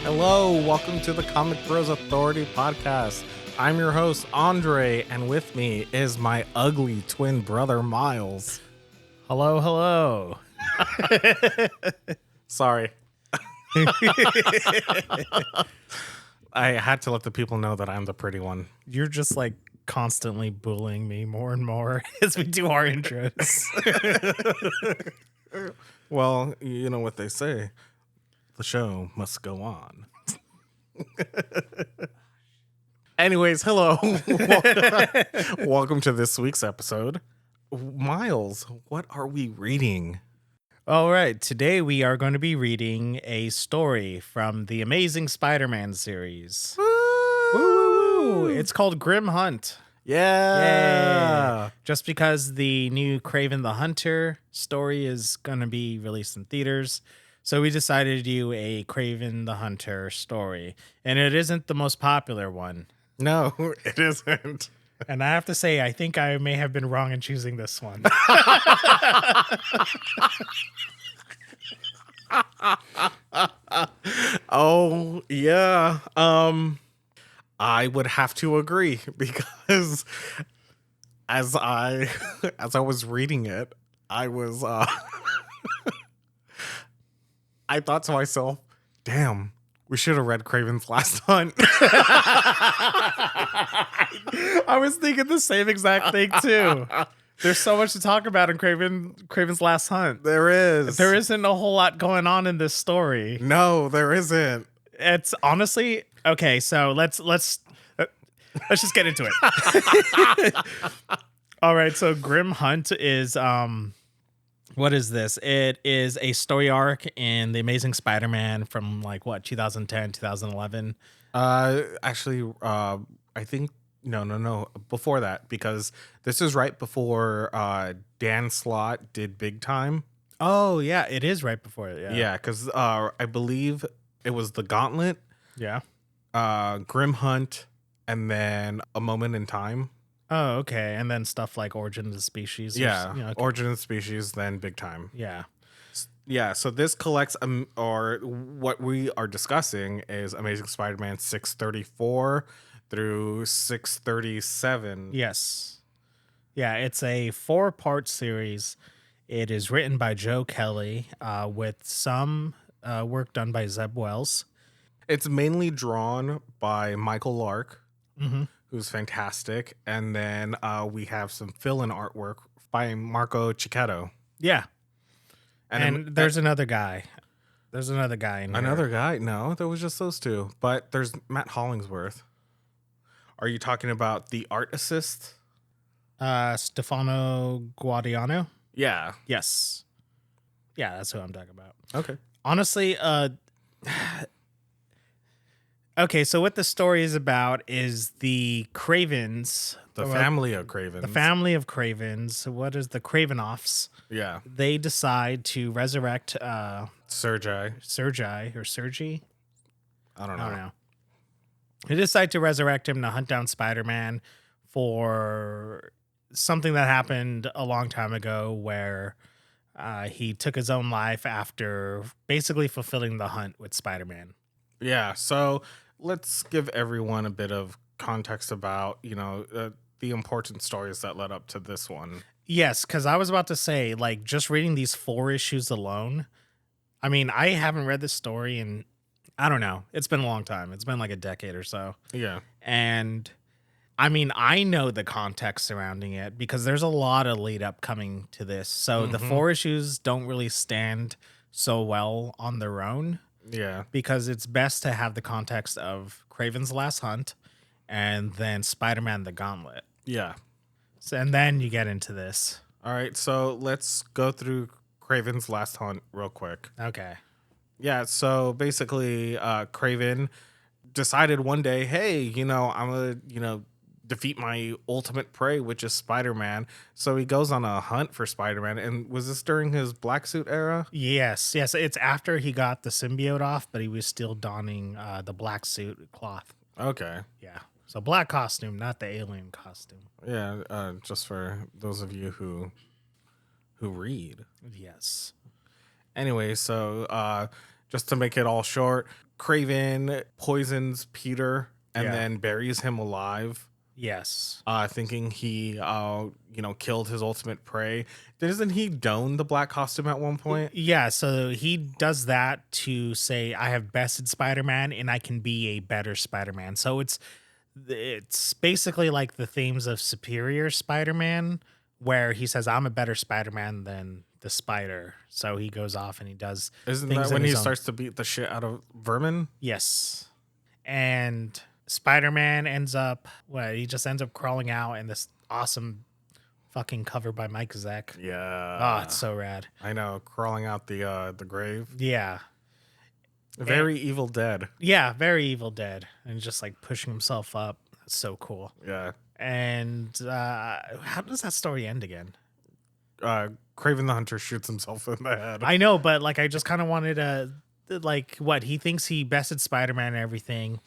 Hello, welcome to the Comic Bros Authority podcast. I'm your host, Andre, and with me is my ugly twin brother, Miles. Hello, hello. Sorry. I had to let the people know that I'm the pretty one. You're just like constantly bullying me more and more as we do our intros. Well, you know what they say. The show must go on. Anyways, hello. Welcome to this week's episode. Miles, what are we reading? All right, today we are going to be reading a story from the Amazing Spider-Man series. Woo! It's called Grim Hunt. Yeah. Yay. Just because the new Kraven the Hunter story is going to be released in theaters. So we decided to do a Kraven the Hunter story. And it isn't the most popular one. No, it isn't. And I have to say, I think I may have been wrong in choosing this one. Oh, yeah. I would have to agree because as I was reading it, I was I thought to myself, damn, we should have read Kraven's Last Hunt. I was thinking the same exact thing too. There's so much to talk about in Kraven's Last Hunt. There is. There isn't a whole lot going on in this story. No, there isn't. It's honestly okay. So let's just get into it. All right. So Grim Hunt is what is this? It is a story arc in the Amazing Spider-Man from 2010, 2011. Actually, I think no. Before that, because this is right before Dan Slott did Big Time. Oh yeah, it is right before it. Yeah, because I believe it was the Gauntlet, Yeah. Grim Hunt, and then A Moment in Time. Oh, okay. And then stuff like Origin of the Species. Yeah, Okay. Origin of the Species, then Big Time. Yeah. Yeah, so this collects, or what we are discussing is Amazing Spider-Man 634 through 637. Yes. Yeah, it's a 4-part series. It is written by Joe Kelly with some work done by Zeb Wells. It's mainly drawn by Michael Lark, Mm-hmm. who's fantastic, and then we have some fill-in artwork by Marco Checetto. Yeah. And there's another guy. There's another guy in here. another guy? No, there was just those two. But there's Matt Hollingsworth. Are you talking about the art assist? Stefano Guidiano. Yeah. Yes. Yeah, that's who I'm talking about. Okay. Honestly, okay, so what the story is about is the Kravens, The family of Kraven. the family of Kravens. What is the Kravinoffs? Yeah. They decide to resurrect Sergei. Sergi. I don't I don't know. know. They decide to resurrect him to hunt down Spider-Man for something that happened a long time ago where he took his own life after basically fulfilling the hunt with Spider-Man. Yeah. So let's give everyone a bit of context about, the important stories that led up to this one. Yes, because I was about to say, just reading these 4 issues alone, I mean, I haven't read this story in, I don't know. It's been a long time. It's been like a decade or so. Yeah. And I mean, I know the context surrounding it because there's a lot of lead up coming to this. So the 4 issues don't really stand so well on their own Yeah. because it's best to have the context of Kraven's Last Hunt and then Spider-Man the Gauntlet. Yeah. So, and then you get into this. All right. So let's go through Kraven's Last Hunt real quick. Okay. Yeah. So basically, Kraven decided one day, hey, I'm going to, defeat my ultimate prey, which is Spider-Man. So he goes on a hunt for Spider-Man. And was this during his black suit era? Yes. It's after he got the symbiote off, but he was still donning the black suit cloth. Okay. Yeah. So black costume, not the alien costume. Yeah. Just for those of you who read. Yes. Anyway, so just to make it all short, Kraven poisons Peter and Yeah. then buries him alive, Yes. thinking he, killed his ultimate prey. Doesn't he don the black costume at one point? Yeah, so he does that to say I have bested Spider-Man and I can be a better Spider-Man. So it's basically like the themes of Superior Spider-Man, where he says I'm a better Spider-Man than the Spider. So he goes off and he does Isn't things that when in he his own- starts to beat the shit out of Vermin? Yes. And Spider-Man he just ends up crawling out in this awesome fucking cover by Mike Zeck. Yeah. Oh, it's so rad. I know, crawling out the grave. Yeah. Very Evil Dead. Yeah, very Evil Dead. And just like pushing himself up. That's so cool. Yeah. And how does that story end again? Kraven the Hunter shoots himself in the head. I know, but like I just kind of wanted to he thinks he bested Spider-Man and everything,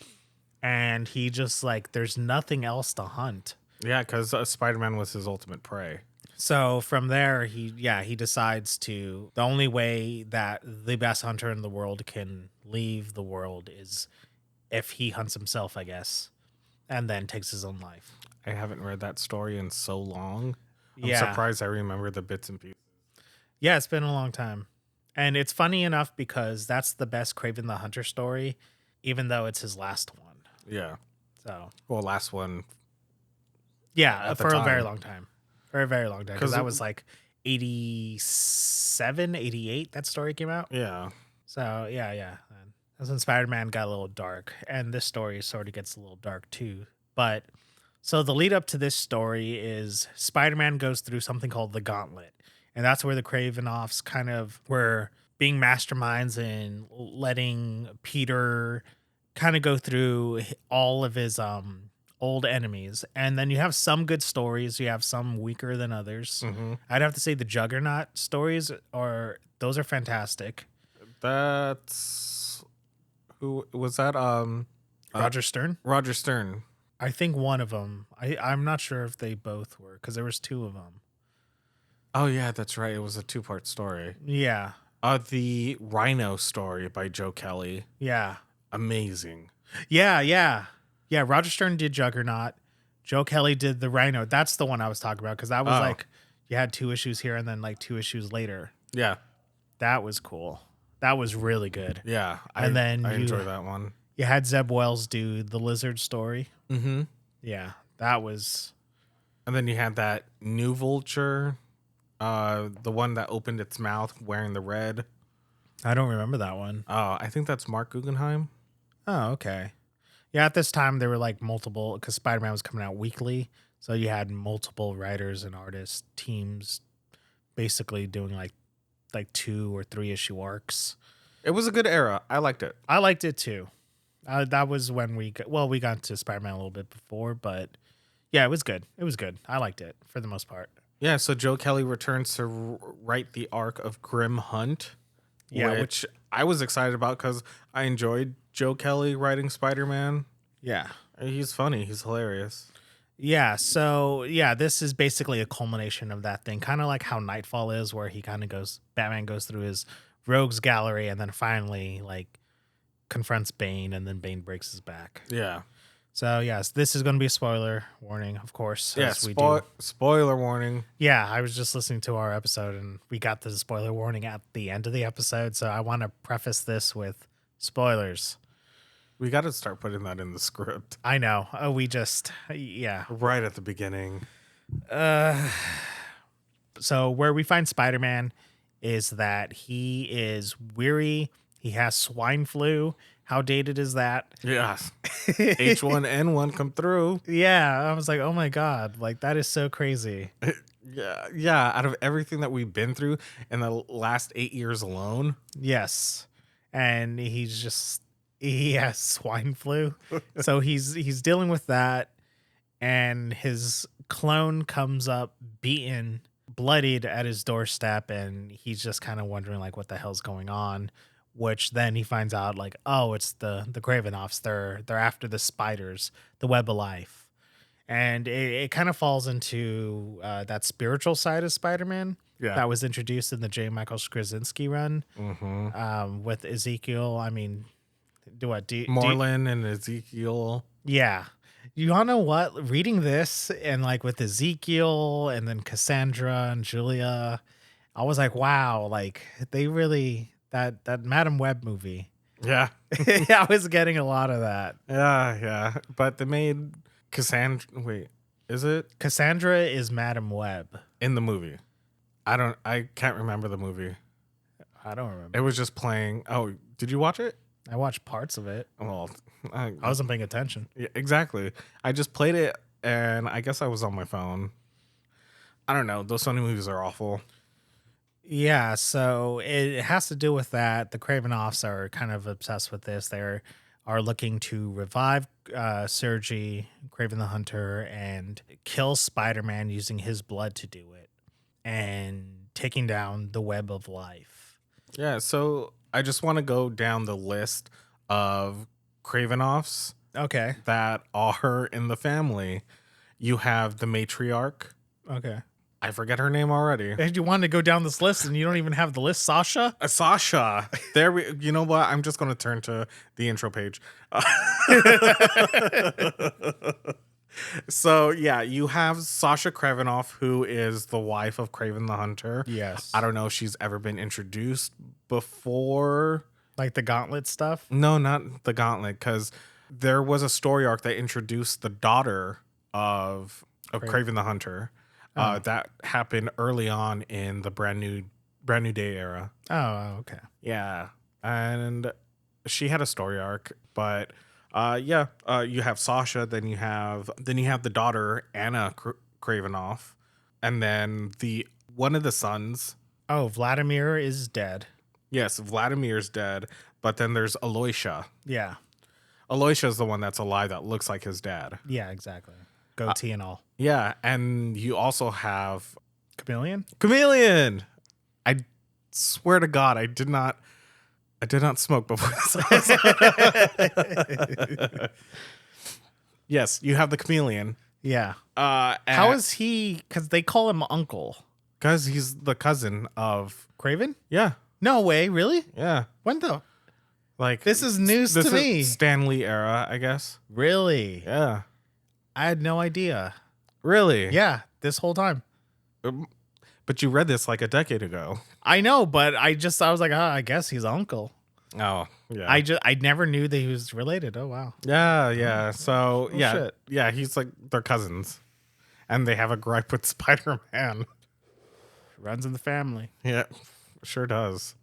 and he just like there's nothing else to hunt. Yeah, because Spider-Man was his ultimate prey. So from there, he decides the only way that the best hunter in the world can leave the world is if he hunts himself, I guess, and then takes his own life. I haven't read that story in so long. I'm Yeah. surprised I remember the bits and pieces. Yeah, it's been a long time. And it's funny enough because that's the best Kraven the Hunter story, even though it's his last one. Yeah. So, Well, last one. yeah, At the for a very time. long time. For a very long time. 'Cause Because that it- was like 87, 88, that story came out. Yeah. So, yeah. That's when Spider-Man got a little dark. And this story sort of gets a little dark too. But, so the lead up to this story is Spider-Man goes through something called the Gauntlet. And that's where the Kravinoffs kind of were being masterminds and letting Peter kind of go through all of his old enemies. And then you have some good stories, you have some weaker than others. Mm-hmm. I'd have to say the Juggernaut stories those are fantastic. That's who was that? Roger Stern? Roger Stern. I think one of them. I'm not sure if they both were because there was two of them. Oh yeah, that's right. It was a 2-part story. Yeah. The Rhino story by Joe Kelly. Yeah. Amazing. Yeah. Roger Stern did Juggernaut. Joe Kelly did the Rhino. That's the one I was talking about because that was like you had 2 issues here and then like 2 issues later. Yeah. That was cool. That was really good. Yeah. And then I you- enjoy that one. You had Zeb Wells do the Lizard story. Mm-hmm. Yeah, that was. And then you had that new Vulture, the one that opened its mouth wearing the red. I don't remember that one. I think that's Mark Guggenheim. Oh, okay. Yeah, at this time there were like multiple because Spider-Man was coming out weekly, so you had multiple writers and artist teams, basically doing like 2 or 3 issue arcs. It was a good era. I liked it. I liked it too. That was when we got to Spider-Man a little bit before, but yeah, it was good. It was good. I liked it for the most part. Yeah, so Joe Kelly returns to write the arc of Grim Hunt, Yeah, which I was excited about because I enjoyed Joe Kelly writing Spider-Man. Yeah. He's funny. He's hilarious. Yeah, so yeah, this is basically a culmination of that thing, kind of like how Nightfall is, where Batman goes through his rogues gallery and then finally like confronts Bane and then Bane breaks his back. Yeah. So yes, this is going to be a spoiler warning, of course. Yeah, as we do. spoiler warning. Yeah, I was just listening to our episode and we got the spoiler warning at the end of the episode, so I want to preface this with spoilers. We got to start putting that in the script. I know. Yeah. Right at the beginning. So where we find Spider-Man is that he is weary. He has swine flu. How dated is that? Yeah. H1N1 come through. Yeah, I was like, oh my God, like that is so crazy. Yeah. Out of everything that we've been through in the last 8 years alone. Yes. And he has swine flu. So he's dealing with that. And his clone comes up beaten, bloodied at his doorstep. And he's just kind of wondering like what the hell's going on. Which then he finds out like, oh, it's the Kravinoffs. They're after the spiders, the web of life. And it kind of falls into that spiritual side of Spider-Man. Yeah. that was introduced in the J. Michael Straczynski run Mm-hmm. with Ezekiel. I mean, Moreland and Ezekiel. yeah. You all know what? Reading this and like with Ezekiel and then Cassandra and Julia, I was like, wow, like they really that Madame Webb movie. Yeah. I was getting a lot of that. Yeah. But they made Cassandra. Wait, is it Cassandra is Madame Webb. in the movie? I can't remember the movie. I don't remember. It was just playing. Oh, did you watch it? I watched parts of it. Well, I wasn't paying attention. yeah, exactly. I just played it, and I guess I was on my phone. I don't know. Those Sony movies are awful. Yeah, so it has to do with that. The Kravinoffs are kind of obsessed with this. They are looking to revive Sergei, Kraven the Hunter, and kill Spider-Man using his blood to do it, and taking down the web of life. Yeah, so I just want to go down the list of Kravinoffs Okay. that are in the family. You have the matriarch. Okay. I forget her name already. You wanted to go down this list and you don't even have the list, Sasha? Sasha. You know what? I'm just going to turn to the intro page. So, yeah, you have Sasha Kravinoff, who is the wife of Kraven the Hunter. Yes. I don't know if she's ever been introduced before. Like the gauntlet stuff? No, not the Gauntlet, because there was a story arc that introduced the daughter of Kraven the Hunter. That happened early on in the brand new day era. Oh, okay. Yeah, and she had a story arc, but you have Sasha, then you have the daughter Anna Kravinoff, and then one of the sons. Oh, Vladimir is dead. Yes, Vladimir's dead, but then there's Aloysia. Yeah. Aloysia is the one that's alive that looks like his dad. Yeah, exactly. Goatee and all. Yeah, and you also have Chameleon? I swear to God, I did not smoke before this. Yes, you have the Chameleon. Yeah. How is he? Because they call him Uncle. Because he's the cousin of. Craven? Yeah, No way, really? yeah. When the? Like This is news to me. Stan Lee era, I guess. Really? Yeah, I had no idea. really. Yeah, this whole time. But you read this like a decade ago. I know, but I was like, I guess he's Uncle. Oh, yeah. I never knew that he was related. Oh wow. Yeah. So shit. yeah, he's like they're cousins, and they have a gripe with Spider-Man. Runs in the family. Yeah, sure does.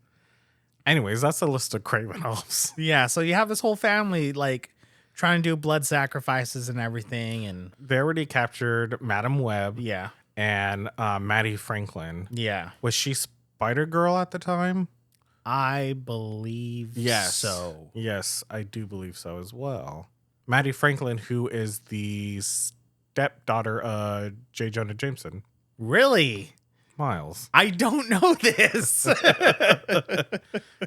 Anyways, that's a list of Kravinoffs. Yeah, so you have this whole family like trying to do blood sacrifices and everything, and They already captured Madame Webb yeah, and Maddie Franklin. yeah. Was she Spider-Girl at the time? I believe so. Yes, I do believe so as well. Maddie Franklin, who is the stepdaughter of J. Jonah Jameson. Really? Miles. I don't know this.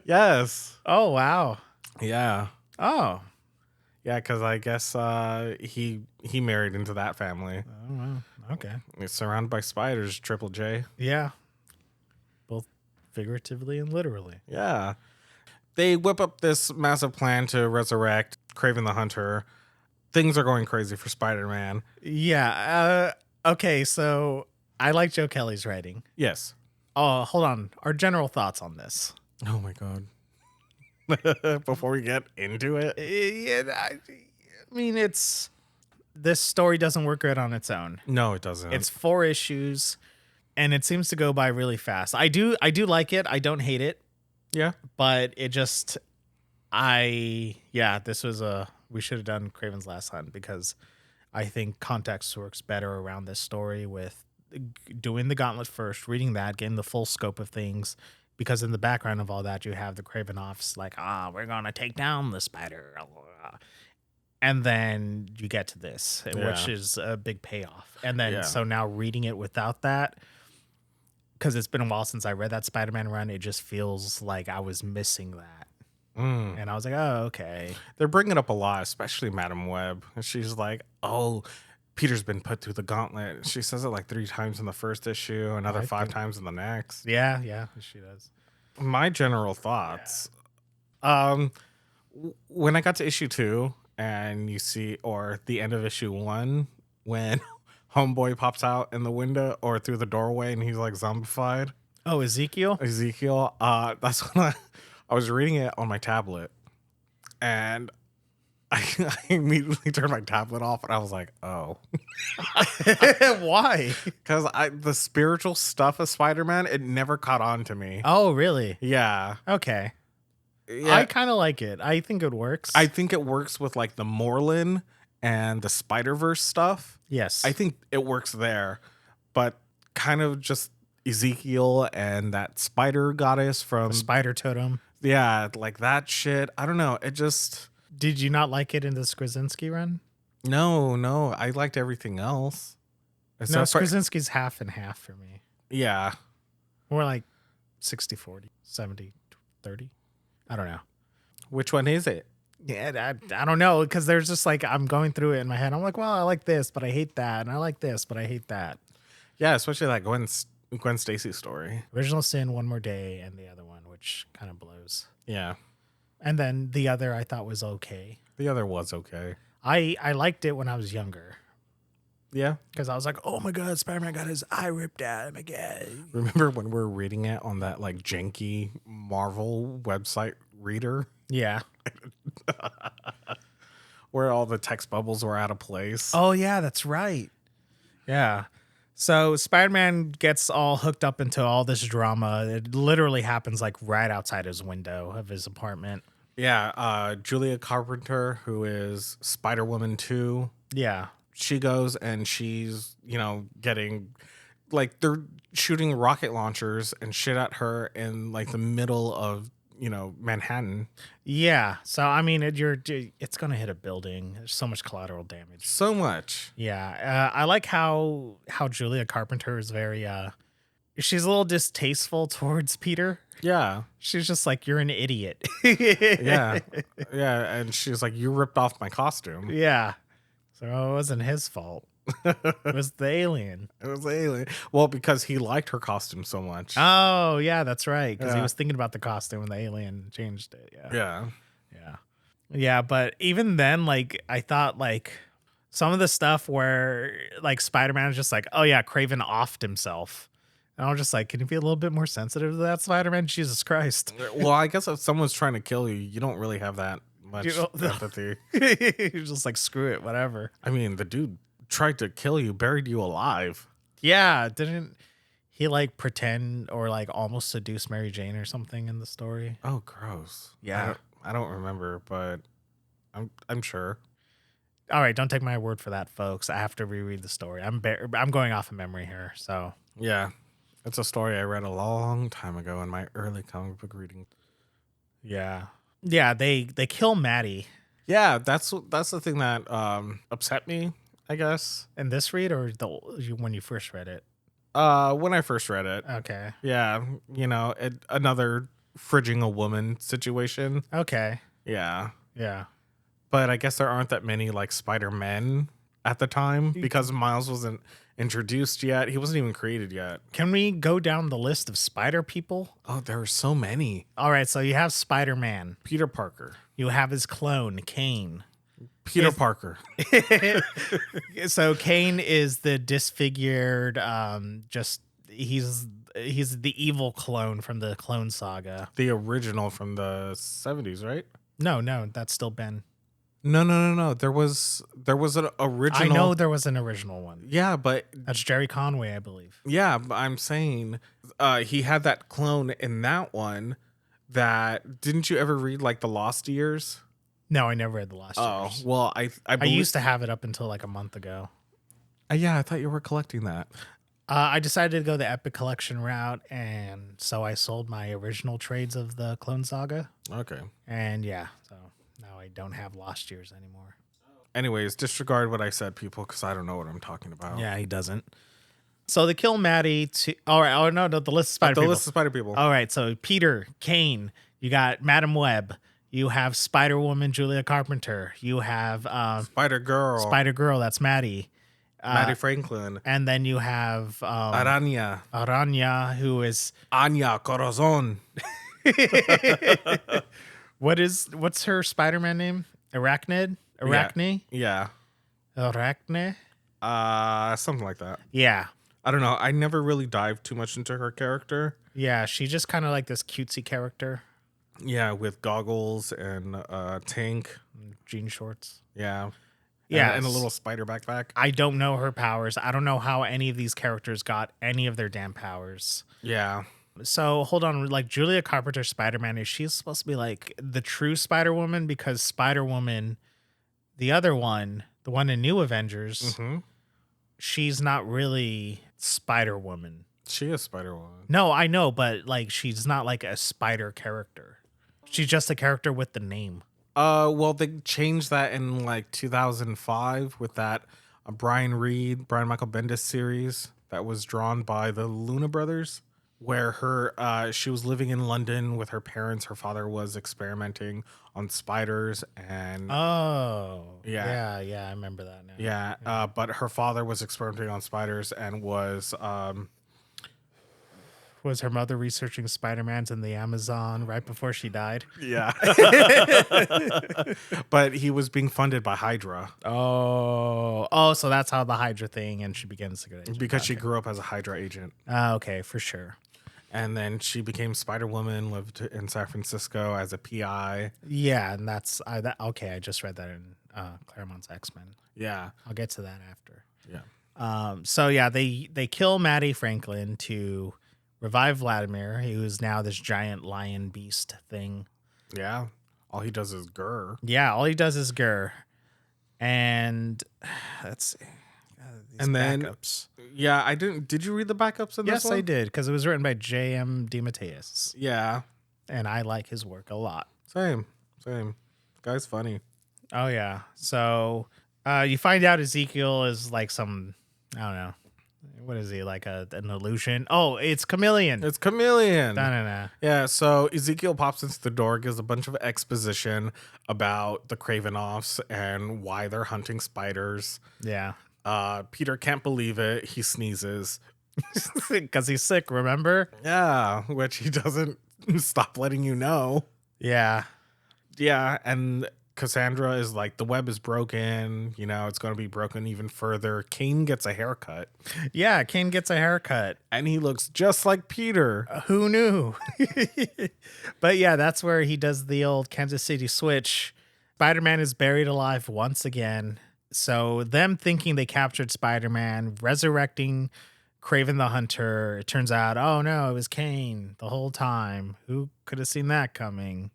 Yes. Oh wow. Yeah. Oh. Yeah, because I guess he married into that family. Oh wow. Okay. It's surrounded by spiders, Triple J. Yeah. Both figuratively and literally. Yeah. They whip up this massive plan to resurrect Kraven the Hunter. Things are going crazy for Spider-Man. Yeah. Okay, so I like Joe Kelly's writing. Yes. Oh, hold on. Our general thoughts on this. Oh my God. Before we get into it. Yeah, I mean, this story doesn't work good on its own. No, it doesn't. It's 4 issues, and it seems to go by really fast. I do like it. I don't hate it, yeah. but it just, this was we should have done Kraven's Last Hunt, because I think context works better around this story with doing the Gauntlet first, reading that, getting the full scope of things. Because in the background of all that, you have the Kravinoffs like, we're going to take down the spider. And then you get to this, which is a big payoff. And then, so now reading it without that, because it's been a while since I read that Spider-Man run, it just feels like I was missing that. And I was like, oh, okay. They're bringing up a lot, especially Madame Webb. She's like, oh, Peter's been put through the gauntlet. She says it like 3 times in the first issue, another 5 times in the next. Yeah, she does. My general thoughts. When I got to issue 2 and you see, or the end of issue 1, when Homeboy pops out in the window or through the doorway and he's like zombified. Oh, Ezekiel? That's when I was reading it on my tablet and I immediately turned my tablet off and I was like, oh. Why? Because the spiritual stuff of Spider-Man, it never caught on to me. Oh, really? Yeah. Okay. Yeah. I kind of like it. I think it works. I think it works with like the Moreland and the Spider-Verse stuff. Yes. I think it works there. But kind of just Ezekiel and that spider goddess from the Spider Totem. Yeah, like that shit. I don't know. It just... Did you not like it in the Krasinski run? No. I liked everything else. No, Krasinski's half and half for me. Yeah. More like 60-40, 70-30. I don't know. Which one is it? Yeah, I don't know, because there's just like, I'm going through it in my head. I'm like, well, I like this, but I hate that. And I like this, but I hate that. Yeah, especially like Gwen Stacy's story. Original Sin, One More Day, and the other one, which kind of blows. Yeah. And then the other I thought was okay. The other was okay. I liked it when I was younger. Yeah. Because I was like, oh my God, Spider-Man got his eye ripped out of my God. Remember when we were reading it on that like janky Marvel website reader? Yeah. Where all the text bubbles were out of place. Oh, yeah, that's right. Yeah. So Spider-Man gets all hooked up into all this drama. It literally happens like right outside his window of his apartment. Yeah. Julia Carpenter, who is Spider-Woman 2. Yeah. She goes and she's, getting like they're shooting rocket launchers and shit at her in like the middle of, Manhattan. Yeah. So, I mean, it's going to hit a building. There's so much collateral damage. So much. Yeah. I like how Julia Carpenter is very, she's a little distasteful towards Peter. Yeah. She's just like, you're an idiot. Yeah. Yeah. And she's like, you ripped off my costume. Yeah. So it wasn't his fault. It was the alien. It was the alien. Well, because he liked her costume so much. Oh, yeah, that's right. Because he was thinking about the costume when the alien changed it. Yeah. Yeah, but even then, like, I thought, like, some of the stuff where, like, Spider-Man is just like, oh, yeah, Kraven offed himself. And I was just like, can you be a little bit more sensitive to that, Spider-Man? Jesus Christ. Well, I guess if someone's trying to kill you, you don't really have that much empathy. You're just like, screw it, whatever. I mean, the dude tried to kill you, buried you alive. Yeah, didn't he like pretend or like almost seduce Mary Jane or something in the story? Oh, gross. Yeah. I don't remember, but I'm sure. All right, don't take my word for that, folks. I have to reread the story. I'm going off of memory here, so. Yeah. It's a story I read a long time ago in my early comic book reading. Yeah. Yeah, they kill Maddie. Yeah, that's the thing that upset me, I guess. In this read or when you first read it? When I first read it. Okay. Yeah, another fridging a woman situation. Okay. Yeah. Yeah. But I guess there aren't that many like Spider-Men at the time because Miles wasn't introduced yet. He wasn't even created yet. Can we go down the list of Spider people? Oh, there are so many. All right, so you have Spider-Man. Peter Parker. You have his clone, Kane. Peter Parker. So Kane is the disfigured, he's the evil clone from the Clone Saga. The original from the 70s, right? No, that's still Ben. No. There was an original. I know there was an original one. Yeah, but That's Jerry Conway, I believe. yeah, but I'm saying he had that clone in that one. That didn't you ever read like the Lost Years? No, I never read the Lost Years. Oh, well, I used to have it up until like a month ago. Yeah, I thought you were collecting that. I decided to go the Epic Collection route, and so I sold my original trades of the Clone Saga. Okay. And yeah, so now I don't have Lost Years anymore. Anyways, disregard what I said, people, because I don't know what I'm talking about. Yeah, he doesn't. So they kill Maddie. All right. Oh, no, the list of Spider people. The list of Spider people. All right. So Peter, Kane, you got Madame Webb. You have Spider-Woman, Julia Carpenter. You have Spider-Girl. Spider-Girl, that's Maddie. Maddie Franklin. And then you have Aranya. Aranya, who is Anya Corazon. what's her Spider-Man name? Arachnid? Arachne? Yeah. Arachne? Something like that. Yeah. I don't know. I never really dived too much into her character. Yeah, she's just kind of like this cutesy character. Yeah, with goggles and tank. Jean shorts. Yeah. Yeah. And a little spider backpack. I don't know her powers. I don't know how any of these characters got any of their damn powers. Yeah. So hold on, like Julia Carpenter's Spider-Man, is she supposed to be like the true Spider-Woman? Because Spider-Woman, the other one, the one in New Avengers, she's not really Spider-Woman. She is Spider-Woman. No, I know, but like she's not like a spider character. She's just a character with the name. Well, they changed that in like 2005 with that Brian Michael Bendis series that was drawn by the Luna brothers, where she was living in London with her parents. Her father was experimenting on spiders, and yeah, I remember that now. Yeah. But her father was experimenting on spiders and was her mother researching Spider-Man's in the Amazon right before she died? Yeah. But he was being funded by Hydra. Oh, so that's how the Hydra thing, and she became a secret agent. Because she grew up as a Hydra agent. Okay, for sure. And then she became Spider-Woman, lived in San Francisco as a PI. Yeah, and okay, I just read that in Claremont's X-Men. Yeah. I'll get to that after. Yeah. So yeah, they kill Maddie Franklin to revive Vladimir, who's now this giant lion beast thing. Yeah. All he does is grr. Yeah, all he does is grr. And let's see. And then backups. Yeah, I didn't. Did you read the backups in this one? Yes, I did, because it was written by J.M. DeMatteis. Yeah. And I like his work a lot. Same. Guy's funny. Oh, yeah. So you find out Ezekiel is like some, I don't know. What is he, like an illusion? Oh, it's Chameleon. It's Chameleon. No. Yeah, so Ezekiel pops into the door, gives a bunch of exposition about the Kravinoffs and why they're hunting spiders. Yeah. Peter can't believe it. He sneezes. Because he's sick, remember? Yeah, which he doesn't stop letting you know. Yeah. Yeah, and Cassandra is like, the web is broken. You know, it's going to be broken even further. Kane gets a haircut. Yeah, Kane gets a haircut. And he looks just like Peter. Who knew? But yeah, that's where he does the old Kansas City switch. Spider-Man is buried alive once again. So them thinking they captured Spider-Man, resurrecting Kraven the Hunter. It turns out, oh no, it was Kane the whole time. Who could have seen that coming?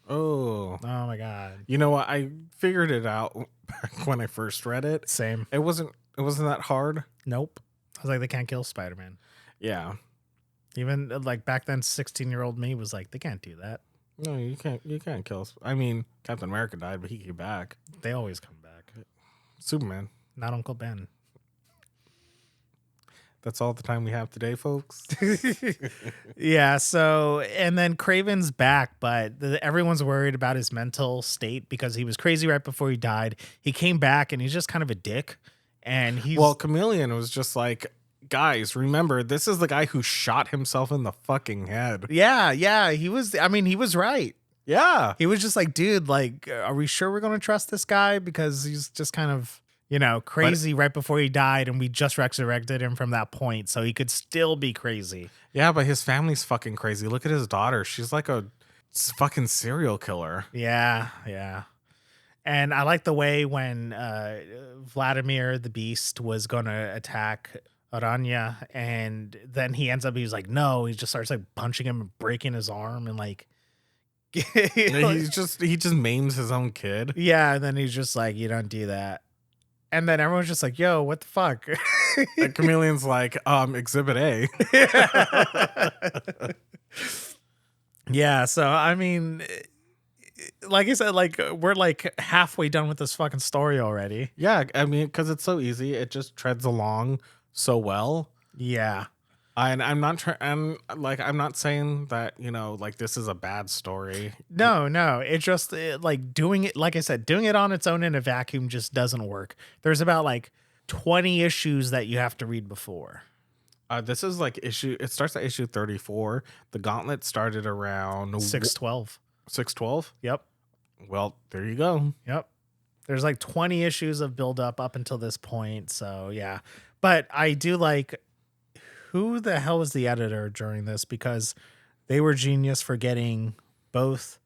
Oh my God. You know what? I figured it out back when I first read it. Same. It wasn't that hard. Nope. I was like, they can't kill Spider-Man. Yeah. Even like back then, 16-year-old me was like, they can't do that. No, you can't kill. I mean, Captain America died, but he came back. They always come back. Superman. Not Uncle Ben. That's all the time we have today, folks. Yeah, so, and then Kraven's back, but everyone's worried about his mental state because he was crazy right before he died. He came back and he's just kind of a dick. And Well, Chameleon was just like, guys, remember, this is the guy who shot himself in the fucking head. Yeah, he was right. Yeah. He was just like, dude, like, are we sure we're going to trust this guy? Because he's just kind of, crazy right before he died, and we just resurrected him from that point, so he could still be crazy. Yeah, but his family's fucking crazy. Look at his daughter. She's like a fucking serial killer. Yeah. And I like the way when Vladimir the Beast was going to attack Aranya, and then he was like, no, he just starts like punching him and breaking his arm, and like, he just maims his own kid. Yeah, and then he's just like, you don't do that. And then everyone's just like, yo, what the fuck? And Chameleon's like, Exhibit A. Yeah, so I mean, like I said, like we're like halfway done with this fucking story already. Yeah, I mean, because it's so easy. It just treads along so well. Yeah. And I'm not saying that, like this is a bad story. No, it's just like doing it, like I said, doing it on its own in a vacuum just doesn't work. There's about like 20 issues that you have to read before. This is like it starts at issue 34. The Gauntlet started around 612. 612. Yep. Well, there you go. Yep. There's like 20 issues of build up until this point. So yeah. But I do like, who the hell was the editor during this? Because they were genius for getting both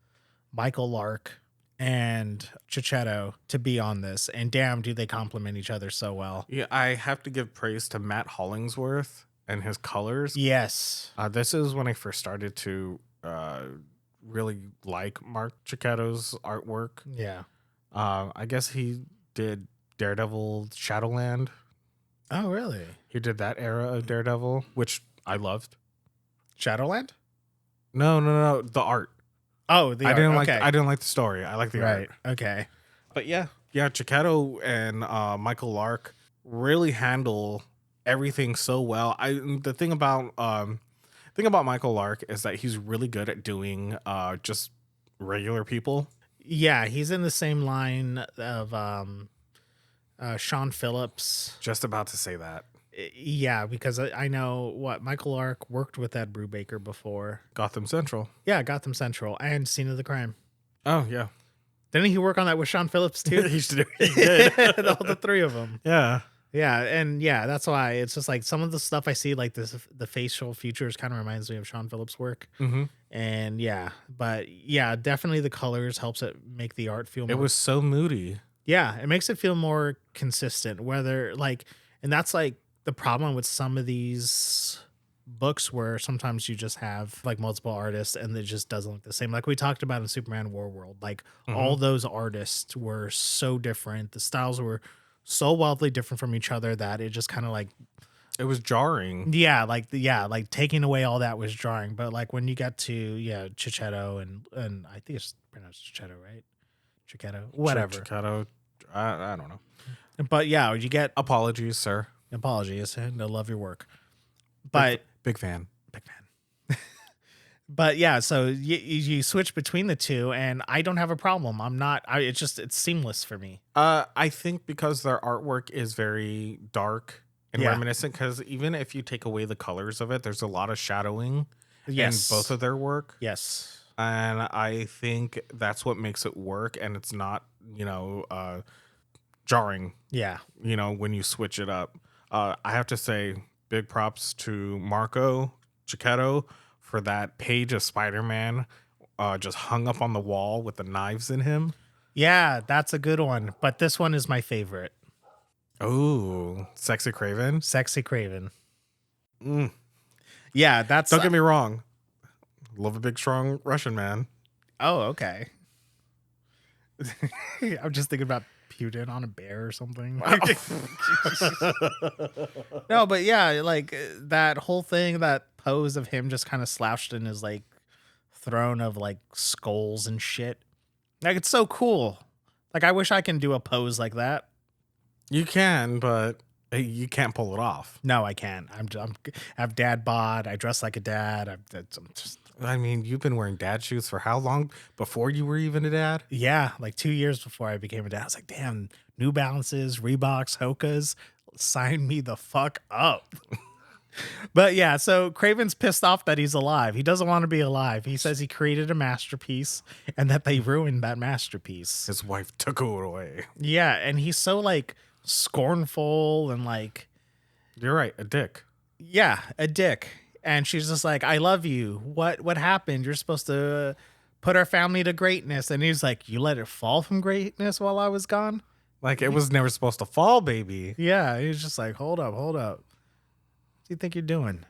Michael Lark and Checetto to be on this. And damn, do they complement each other so well. Yeah, I have to give praise to Matt Hollingsworth and his colors. Yes. This is when I first started to really like Mark Checetto's artwork. Yeah. I guess he did Daredevil Shadowland. Oh, really? He did that era of Daredevil, which I loved. Shadowland? No. The art. Oh, the art. I didn't like the story. I like the art. Okay. But yeah, Checetto and Michael Lark really handle everything so well. The thing about Michael Lark is that he's really good at doing just regular people. Yeah, he's in the same line of Sean Phillips. Just about to say that. Yeah, because I know Michael Lark worked with Ed Brubaker before. Gotham Central. Yeah, Gotham Central and Scene of the Crime. Oh, yeah. Didn't he work on that with Sean Phillips too? He did. All the three of them. Yeah. Yeah, and yeah, that's why it's just like some of the stuff I see, like the facial features kind of reminds me of Sean Phillips' work. Mm-hmm. And yeah, but yeah, definitely the colors helps it make the art feel more. It was so moody. Yeah, it makes it feel more consistent. Whether like, and that's like the problem with some of these books where sometimes you just have like multiple artists and it just doesn't look the same. Like we talked about in Superman War World, like all those artists were so different. The styles were so wildly different from each other that it just kind of like, it was jarring. yeah, like taking away all that was jarring. But like when you got to Checetto and I think it's pronounced Checetto, right? Checetto, whatever. Checetto, I don't know. But yeah, you get apologies, sir. Apologies, and I love your work. But big fan. But yeah, so you switch between the two, and I don't have a problem. It's seamless for me. I think because their artwork is very dark and reminiscent, because even if you take away the colors of it, there's a lot of shadowing in both of their work. Yes. And I think that's what makes it work, and it's not, jarring. Yeah. When you switch it up. I have to say, big props to Marco Checetto for that page of Spider-Man just hung up on the wall with the knives in him. Yeah, that's a good one. But this one is my favorite. Oh, Sexy Kraven. Sexy Kraven. Mm. Yeah, that's... Don't get me wrong. Love a big, strong Russian man. Oh, okay. I'm just thinking about Putin on a bear or something. No, but yeah, like that whole thing, that pose of him just kind of slouched in his like throne of like skulls and shit. Like it's so cool. Like I wish I can do a pose like that. You can, but you can't pull it off. No, I can't. I have dad bod. I dress like a dad. I'm just. I mean, you've been wearing dad shoes for how long before you were even a dad? Yeah, like 2 years before I became a dad. I was like, damn, New Balances, Reeboks, Hokas, sign me the fuck up. But yeah, so Kraven's pissed off that he's alive. He doesn't want to be alive. He says he created a masterpiece and that they ruined that masterpiece. His wife took it away. Yeah, and he's so like scornful and like... You're right, a dick. Yeah, a dick. And she's just like, I love you. What happened? You're supposed to put our family to greatness. And he's like, you let it fall from greatness while I was gone? Like it was never supposed to fall, baby. Yeah, he's just like, hold up. What do you think you're doing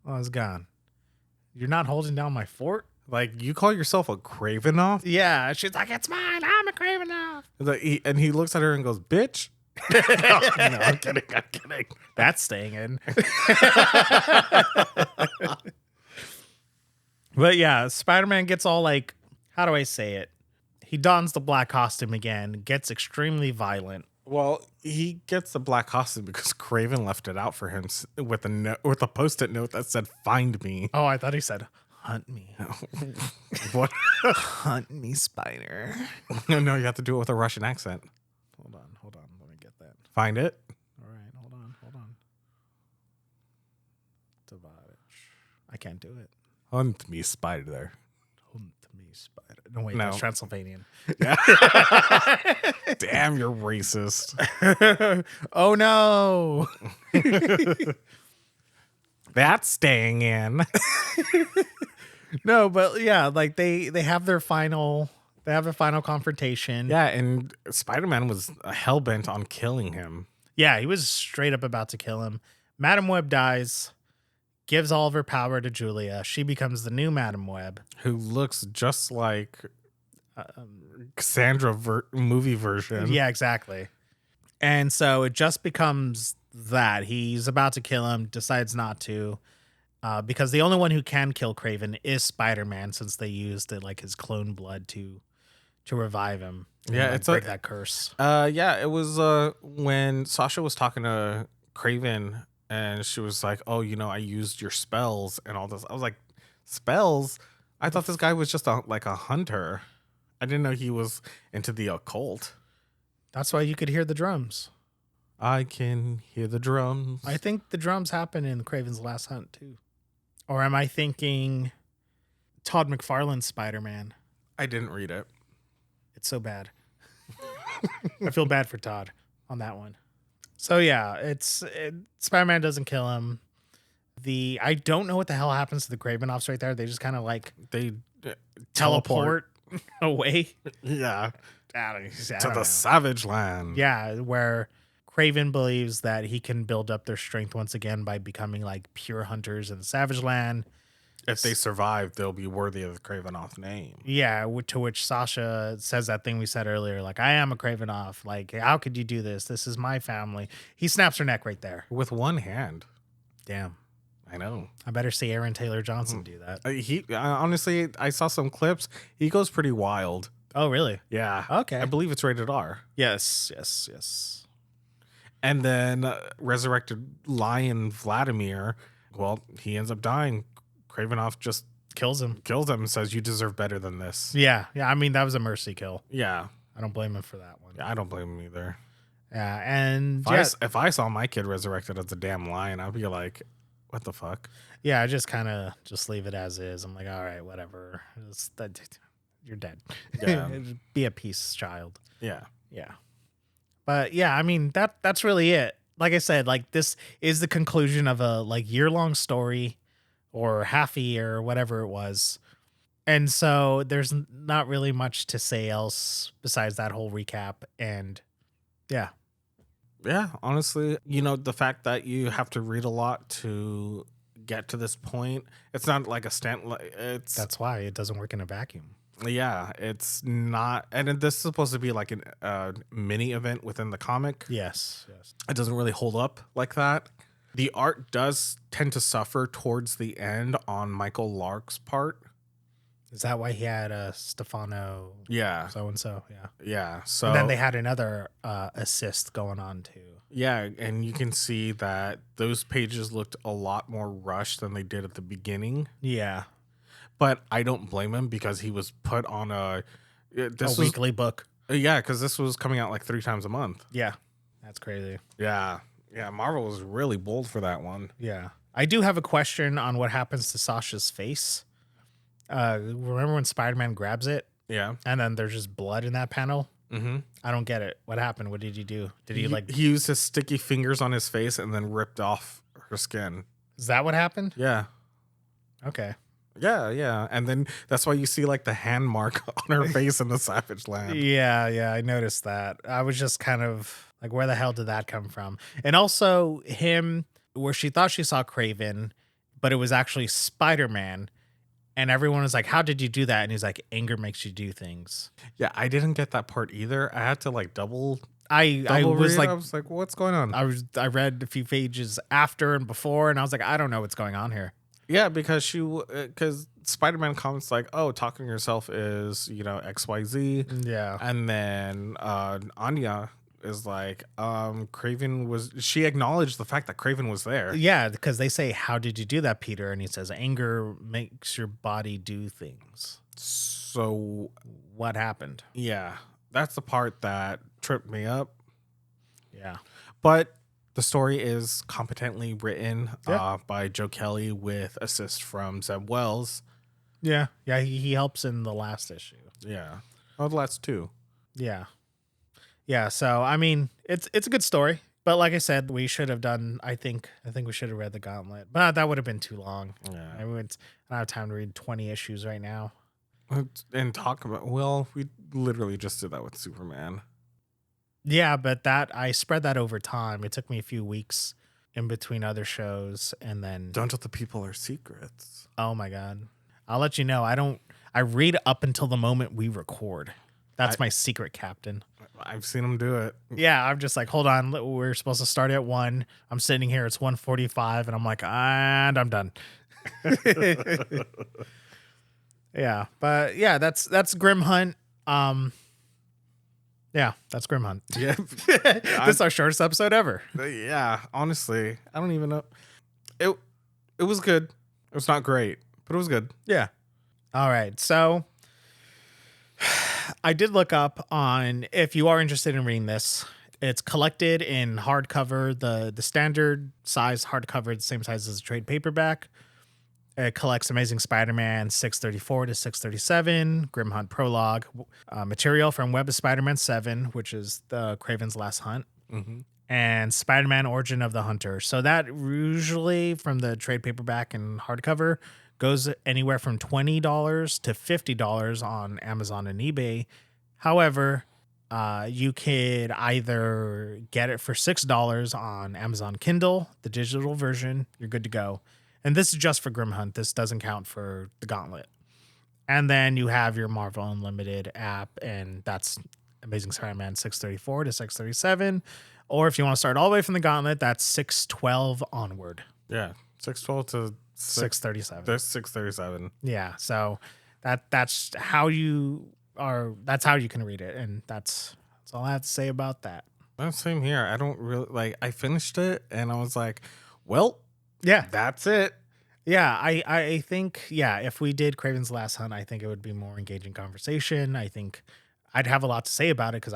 while I was gone? You're not holding down my fort? Like, you call yourself a Kravinoff? Yeah, she's like, it's mine. I'm a Kravinoff. Like, and he looks at her and goes, bitch. No, I'm kidding. That's staying in. But yeah, Spider-Man gets all like, how do I say it? He dons the black costume again, gets extremely violent. Well, he gets the black costume because Kraven left it out for him with a post-it note that said, find me. Oh, I thought he said, hunt me. What? Hunt me, Spider. No, you have to do it with a Russian accent. Hold on. Let me get that. Find it. All I can't do it. Hunt me, spider. Hunt me, spider. No, wait, No. that's Transylvanian. Yeah. Damn, you're racist. Oh, no. That's staying in. No, but yeah, like they have their final confrontation. Yeah, and Spider-Man was hell-bent on killing him. Yeah, he was straight up about to kill him. Madame Webb dies, gives all of her power to Julia. She becomes the new Madame Webb. Who looks just like Cassandra movie version. Yeah, exactly. And so it just becomes that. He's about to kill him, decides not to. Because the only one who can kill Kraven is Spider-Man, since they used like his clone blood to revive him. Yeah, and, it's break that curse. Yeah, it was when Sasha was talking to Kraven and she was like, "Oh, I used your spells and all this." I was like, "Spells? I thought this guy was just like a hunter. I didn't know he was into the occult." That's why you could hear the drums. I can hear the drums. I think the drums happen in Kraven's Last Hunt too. Or am I thinking Todd McFarlane's Spider-Man? I didn't read it. It's so bad. I feel bad for Todd on that one. So yeah, Spider-Man doesn't kill him. I don't know what the hell happens to the Kravinoffs right there. They just kind of like They teleport away. Yeah. I don't To know. the Savage Land. Yeah, where Kraven believes that he can build up their strength once again by becoming like pure hunters in the Savage Land. If they survive, they'll be worthy of the Kravinoff name. Yeah, to which Sasha says that thing we said earlier, like, I am a Kravinoff. Like, how could you do this? This is my family. He snaps her neck right there. With one hand. Damn. I know. I better see Aaron Taylor Johnson do that. He honestly, I saw some clips. He goes pretty wild. Oh, really? Yeah. Okay. I believe it's rated R. Yes. And then resurrected Lion Vladimir, well, he ends up dying. Kravinoff just Kills him. kills him and says, "You deserve better than this." Yeah. I mean, that was a mercy kill. Yeah. I don't blame him for that one. I don't blame him either. Yeah. And If I saw my kid resurrected as a damn lion, I'd be like, what the fuck? yeah, I just kind of just leave it as is. I'm like, all right, whatever. You're dead. Yeah. Be a peace, child. Yeah. Yeah. But yeah, I mean, that's really it. Like I said, like this is the conclusion of a like year-long story or half a year or whatever it was. And so there's not really much to say else besides that whole recap. And yeah. Yeah, honestly, the fact that you have to read a lot to get to this point, it's not like That's why it doesn't work in a vacuum. Yeah, it's not, and this is supposed to be like a mini event within the comic. Yes. It doesn't really hold up like that. The art does tend to suffer towards the end on Michael Lark's part. Is that why he had Stefano? Yeah. So-and-so, yeah. Yeah. So And then they had another assist going on too. Yeah, and you can see that those pages looked a lot more rushed than they did at the beginning. Yeah. But I don't blame him because he was put on a weekly book. Yeah, because this was coming out like 3 times a month. Yeah. That's crazy. Yeah. Yeah, Marvel was really bold for that one. Yeah. I do have a question on what happens to Sasha's face. Remember when Spider-Man grabs it? Yeah. And then there's just blood in that panel? Mm-hmm. I don't get it. What happened? What did he do? Did he He used his sticky fingers on his face and then ripped off her skin. Is that what happened? Yeah. Okay. Yeah. And then that's why you see like the hand mark on her face in the Savage Land. Yeah, I noticed that. I was just kind of like, where the hell did that come from? And also him, where she thought she saw Kraven, but it was actually Spider-Man. And everyone was like, how did you do that? And he's like, anger makes you do things. Yeah, I didn't get that part either. I had to like double I was read. like, I was like, what's going on? I read a few pages after and before, and I was like, I don't know what's going on here. Yeah, because because Spider-Man comments like, "Oh, talking to yourself is XYZ," Yeah. and then Anya is like, Kraven was. She acknowledged the fact that Kraven was there. Yeah, because they say, how did you do that, Peter? And he says, anger makes your body do things. So What happened? yeah, that's the part that tripped me up. Yeah. But The story is competently written Yeah. by Joe Kelly with assist from Zeb Wells. Yeah. Yeah. He helps in the last issue. Yeah. Oh, the last two. Yeah. Yeah. So, I mean, it's a good story. But like I said, we should have done, I think we should have read The Gauntlet. But that would have been too long. Yeah. I don't have time to read 20 issues right now. And talk about, well, we literally just did that with Superman. Yeah, but I spread that over time. It took me a few weeks in between other shows, and then Don't tell the people our secrets. oh my god, I'll let you know. I read up until the moment we record. That's my secret, Captain. I've seen him do it. Yeah, I'm just like, hold on, we're supposed to start at 1. I'm sitting here, it's 1:45, and I'm like, and I'm done. Yeah, but yeah, that's Grim Hunt. Yeah, that's Grim Hunt. Yeah. This is our shortest episode ever. Yeah, honestly, I don't even know. It was good. It was not great, but it was good. Yeah. All right. So I did look up on, if you are interested in reading this, it's collected in hardcover, the standard size hardcover, the same size as a trade paperback. It collects Amazing Spider-Man 634 to 637, Grim Hunt Prologue, material from Web of Spider-Man 7, which is the Kraven's Last Hunt, and Spider-Man Origin of the Hunter. So that usually from the trade paperback and hardcover goes anywhere from $20 to $50 on Amazon and eBay. However, you could either get it for $6 on Amazon Kindle, the digital version, you're good to go. And this is just for Grim Hunt. This doesn't count for the Gauntlet. And then you have your Marvel Unlimited app, and that's Amazing Spider-Man 634 to 637. Or if you want to start all the way from the Gauntlet, that's 612 onward. Yeah, 612 to 637. There's 637. Yeah, so that's how you can read it, and that's all I have to say about that. Well, same here. I don't really I finished it and I was like, well, yeah, that's it. Yeah, I think, yeah, if we did Kraven's Last Hunt, I think it would be more engaging conversation. I think I'd have a lot to say about it because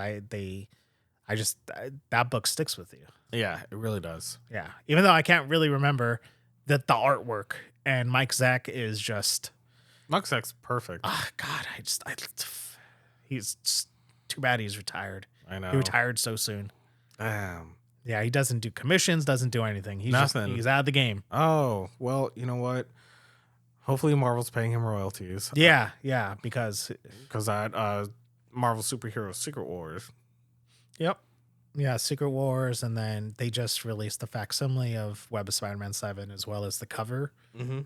that book sticks with you. Yeah, it really does. Yeah, even though I can't really remember that the artwork, and Mike Zeck is just Mike Zeck's perfect. God, he's just, too bad he's retired. I know. He retired so soon. Damn. Yeah, he doesn't do commissions, doesn't do anything. He's Nothing. He's out of the game. Oh, well, you know what? Hopefully Marvel's paying him royalties. Yeah, because that Marvel Superhero Secret Wars. Yep. Yeah, Secret Wars, and then they just released the facsimile of Web of Spider-Man 7, as well as the cover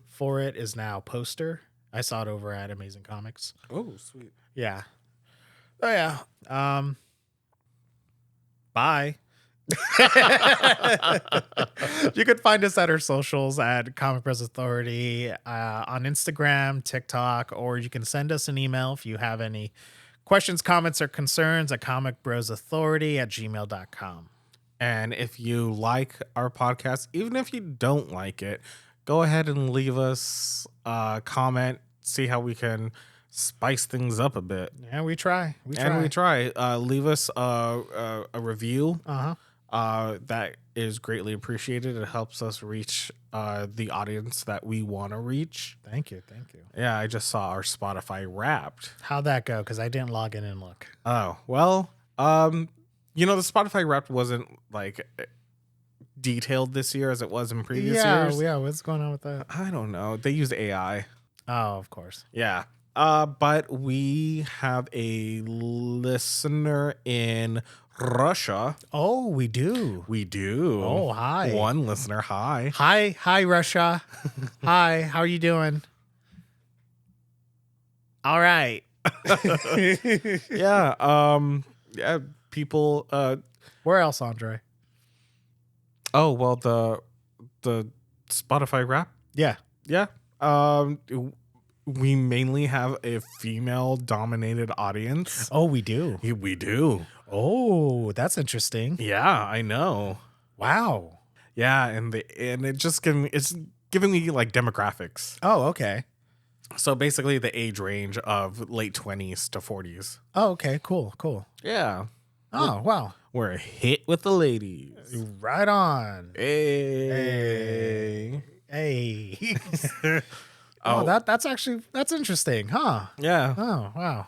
for it is now poster. I saw it over at Amazing Comics. Oh, sweet. Yeah. Oh, yeah. Bye. You can find us at our socials at Comic Bros Authority on Instagram, TikTok, or you can send us an email if you have any questions, comments, or concerns at comicbrosauthority@gmail.com. And if you like our podcast, even if you don't like it, go ahead and leave us a comment, see how we can spice things up a bit. Yeah, we try. We try. Leave us a review. That is greatly appreciated. It helps us reach the audience that we want to reach. Thank you. Yeah, I just saw our Spotify Wrapped. How'd that go? Because I didn't log in and look. Oh, well, the Spotify Wrapped wasn't detailed this year as it was in previous years. Yeah, what's going on with that? I don't know. They use AI. Oh, of course. Yeah. But we have a listener in Russia. Oh, we do. We do. Oh, hi. One listener. Hi. Hi, Russia. Hi, how are you doing? All right. Yeah. Yeah. People. Where else, Andre? Oh well, the Spotify Wrap. Yeah. Yeah. We mainly have a female-dominated audience. Oh, we do. We do. Oh, that's interesting. Yeah, I know. Wow. Yeah, and it's giving me demographics. Oh, okay. So basically, the age range of late 20s to 40s. Oh, okay. Cool. Yeah. Oh, wow. We're a hit with the ladies. Right on. Hey. Hey. Oh, That's interesting, huh? yeah. Oh, wow.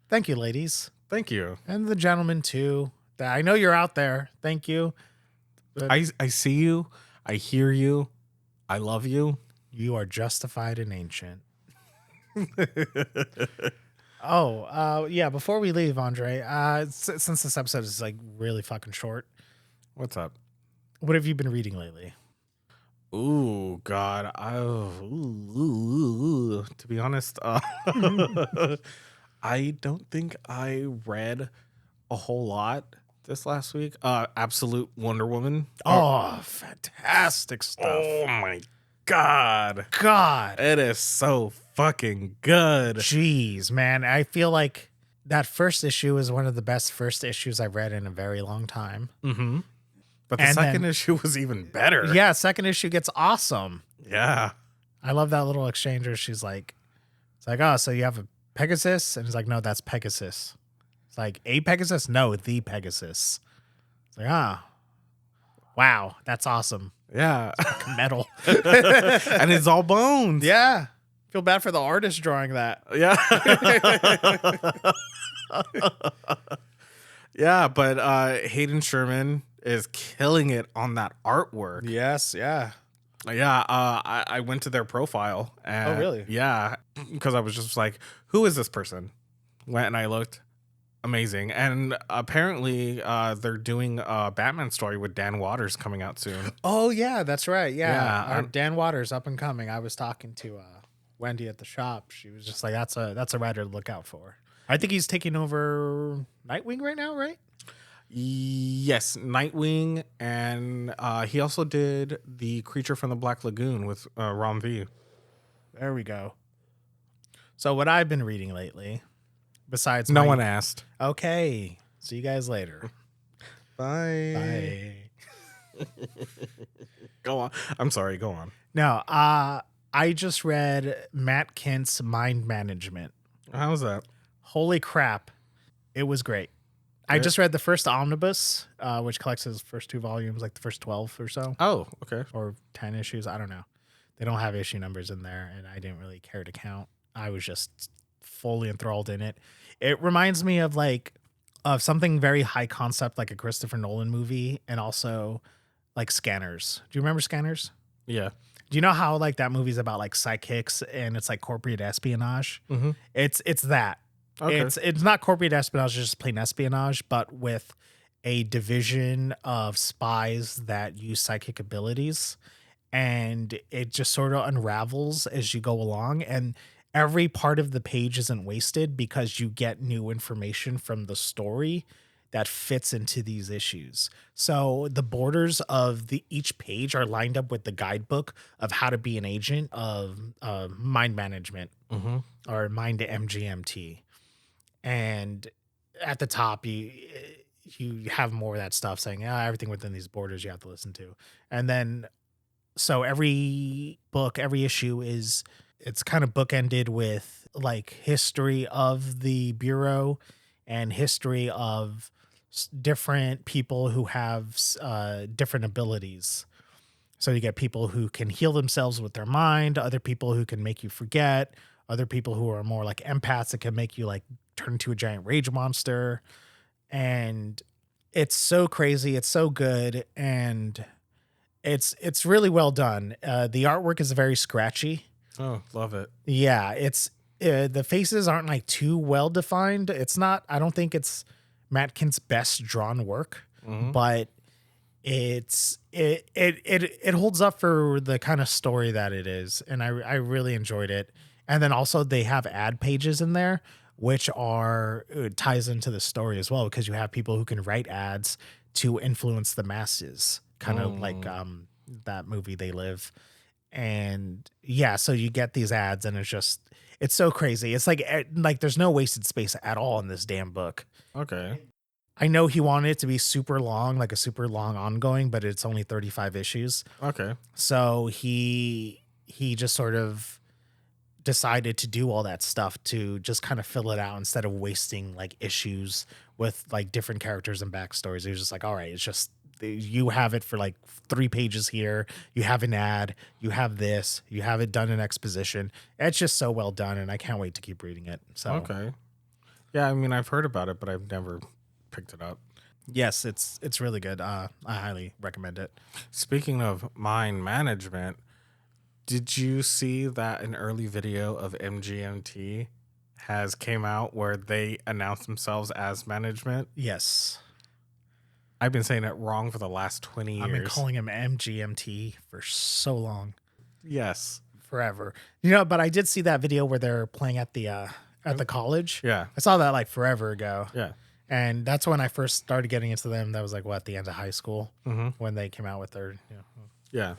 Thank you, ladies. Thank you. And the gentlemen, too. I know you're out there. Thank you. But I see you. I hear you. I love you. you are justified and ancient. Yeah, before we leave, Andre, since this episode is like really fucking short, What's up? what have you been reading lately? Ooh, God. To be honest, I don't think I read a whole lot this last week. Absolute Wonder Woman. Oh, fantastic stuff. Oh my God. God. It is so fucking good. Jeez, man. I feel like that first issue is one of the best first issues I've read in a very long time. Mm-hmm. But the And second then- issue was even better. Yeah, second issue gets awesome. Yeah. I love that little exchange where she's like, it's like, oh, so you have a Pegasus? And he's like, no, that's Pegasus. It's like, a Pegasus? No, the Pegasus. It's like, wow, that's awesome. Yeah. Metal. And it's all bones. Yeah. Feel bad for the artist drawing that. Yeah. Yeah, but Hayden Sherman is killing it on that artwork. Yes, yeah. Yeah, I went to their profile. And, Oh, really? Yeah, because I was just like, who is this person? Went and I looked. Amazing. And apparently they're doing a Batman story with Dan Waters coming out soon. Oh, yeah, that's right. Yeah. Yeah, Dan Waters, up and coming. I was talking to Wendy at the shop. She was just like, that's a writer to look out for. I think he's taking over Nightwing right now, right? Yes, Nightwing. And he also did The Creature from the Black Lagoon with Rom V. There we go. So what I've been reading lately, besides No one asked. Okay. See you guys later. Bye. Bye. Go on. I'm sorry. Go on. No, I just read Matt Kent's Mind Management. How was that? Holy crap. It was great. I Good. just read the first omnibus, which collects his first 2 volumes, like the first 12 or so, Oh, okay. or 10 issues. I don't know. They don't have issue numbers in there, and I didn't really care to count. I was just fully enthralled in it. It reminds me of something very high concept, like a Christopher Nolan movie, and also like Scanners. Do you remember Scanners? Yeah. Do you know how like that movie's about like psychics and it's like corporate espionage? Mm-hmm. It's that. Okay. It's not corporate espionage, it's just plain espionage, but with a division of spies that use psychic abilities, and it just sort of unravels as you go along, and every part of the page isn't wasted because you get new information from the story that fits into these issues. So the borders of each page are lined up with the guidebook of how to be an agent of mind management Mm-hmm. or mind MGMT. And at the top, you have more of that stuff saying everything within these borders you have to listen to. And then, so every book, every issue it's kind of bookended with like history of the Bureau and history of different people who have different abilities. So you get people who can heal themselves with their mind, other people who can make you forget, other people who are more like empaths that can make you like turn into a giant rage monster. And it's so crazy. It's so good. And it's really well done. The artwork is very scratchy. Oh, love it. Yeah. It's the faces aren't like too well defined. It's not, I don't think it's Matt Kent's best drawn work, Mhm. but it holds up for the kind of story that it is. And I really enjoyed it. And then also they have ad pages in there, which ties into the story as well, because you have people who can write ads to influence the masses, kind of like that movie They Live. And yeah, so you get these ads and it's so crazy. It's like there's no wasted space at all in this damn book. Okay. I know he wanted it to be super long, like a super long ongoing, but it's only 35 issues. Okay. So he just sort of decided to do all that stuff to just kind of fill it out instead of wasting like issues with like different characters and backstories. He was just like, all right, it's just you have it for like 3 pages here. You have an ad. You have this. You have it done in exposition. It's just so well done, and I can't wait to keep reading it. So Okay. Yeah, I mean, I've heard about it, but I've never picked it up. yes, it's really good. I highly recommend it. Speaking of mind management, did you see that an early video of MGMT has came out where they announced themselves as management? Yes. I've been saying it wrong for the last 20 years. I've been calling him MGMT for so long. Yes. Forever. But I did see that video where they're playing at the college. Yeah. I saw that like forever ago. Yeah. And that's when I first started getting into them. That was like at the end of high school when they came out with their Yeah.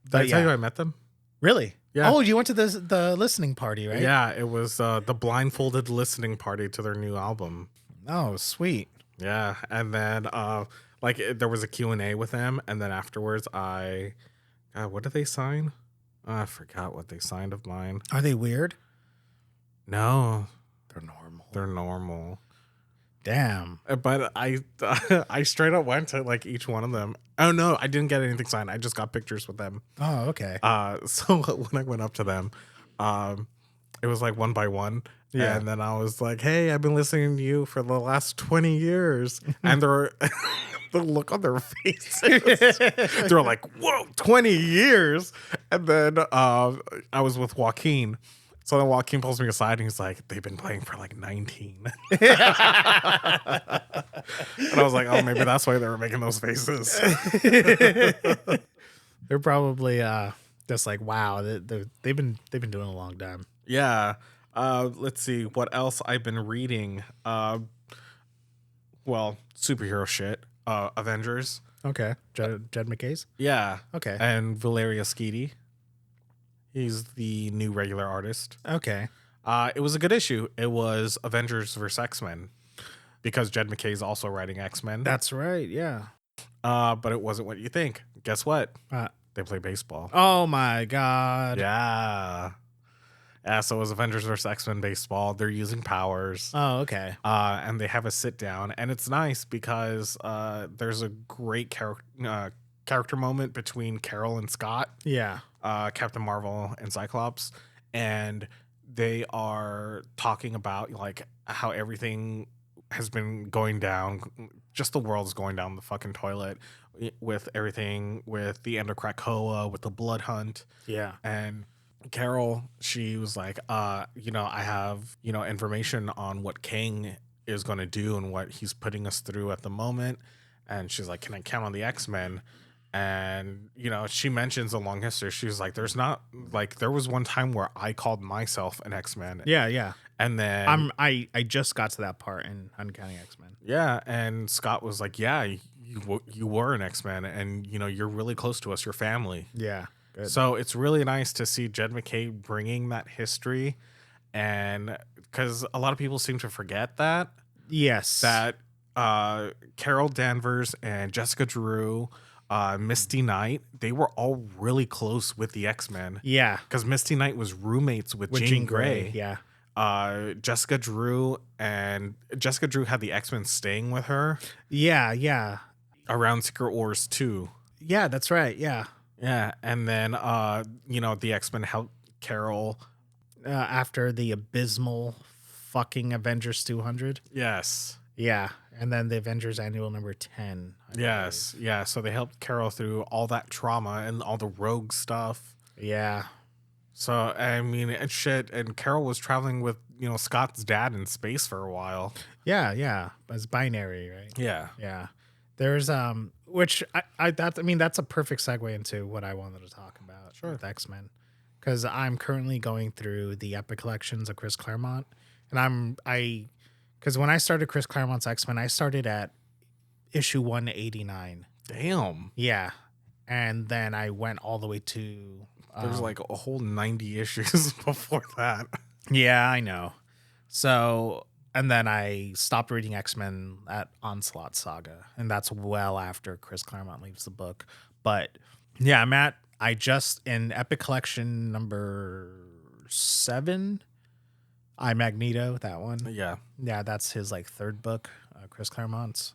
Did But I tell yeah. you I met them? Really? Yeah. Oh, you went to the listening party, right? Yeah, it was the blindfolded listening party to their new album. Oh, sweet. Yeah, and then there was a Q&A with them, and then afterwards what did they sign? I forgot what they signed of mine. Are they weird? No, They're normal. they're normal. Damn. But I straight up went to like each one of them. Oh no, I didn't get anything signed. I just got pictures with them. Oh, okay. So when I went up to them, it was like one by one. Yeah. And then I was like, hey, I've been listening to you for the last 20 years. And they're the look on their faces. They're like, whoa, 20 years. And then I was with Joaquin. So then Joaquin pulls me aside and he's like, they've been playing for like 19. And I was like, oh, maybe that's why they were making those faces. They're probably just like, wow, they've been doing a long time. Yeah. Let's see what else I've been reading. Superhero shit. Avengers. Okay. Jed McKay's? Yeah. Okay. And Valeria Skidi. He's the new regular artist. Okay. It was a good issue. It was Avengers vs. X-Men because Jed McKay is also writing X-Men. That's right. Yeah. But it wasn't what you think. Guess what? Uh, They play baseball. oh my God. Yeah. Yeah, so it was Avengers vs. X-Men baseball. They're using powers. Oh, okay. And they have a sit down. And it's nice because there's a great character moment between Carol and Scott. Yeah. Captain Marvel and Cyclops. And they are talking about like how everything has been going down. Just the world's going down the fucking toilet with everything, with the end of Krakoa, with the blood hunt. Yeah. And Carol, she was like, I have, information on what Kang is going to do and what he's putting us through at the moment. And she's like, can I count on the X-Men? And, she mentions a long history. She was like, there was one time where I called myself an X-Men. Yeah. Yeah. And then I just got to that part in Uncanny X-Men. Yeah. And Scott was like, yeah, you were an X-Men and, you're really close to us, your family. Yeah. Good. So it's really nice to see Jed McKay bringing that history, and because a lot of people seem to forget that. Yes. That Carol Danvers and Jessica Drew, Misty Knight, they were all really close with the X-Men. Yeah. Because Misty Knight was roommates with Jean Grey. Yeah. Jessica Drew had the X-Men staying with her. Yeah. Yeah. Around Secret Wars 2. Yeah, that's right. Yeah. Yeah, and then the X-Men helped Carol after the abysmal fucking Avengers 200. Yes. Yeah, and then the Avengers Annual number 10. Yes. Yeah, so they helped Carol through all that trauma and all the rogue stuff. Yeah. So, I mean, and shit, and Carol was traveling with, Scott's dad in space for a while. Yeah, yeah. It's binary, right? Yeah. Yeah. There's which that's a perfect segue into what I wanted to talk about with X-Men, because I'm currently going through the Epic collections of Chris Claremont, and because when I started Chris Claremont's X-Men, I started at issue 189. Damn. Yeah, and then I went all the way to there's like a whole 90 issues before that. Yeah, I know. So. And then I stopped reading X-Men at Onslaught Saga. And that's well after Chris Claremont leaves the book. But yeah, I just in Epic Collection number 7. I Magneto, that one. Yeah. Yeah, that's his like third book, Chris Claremont's.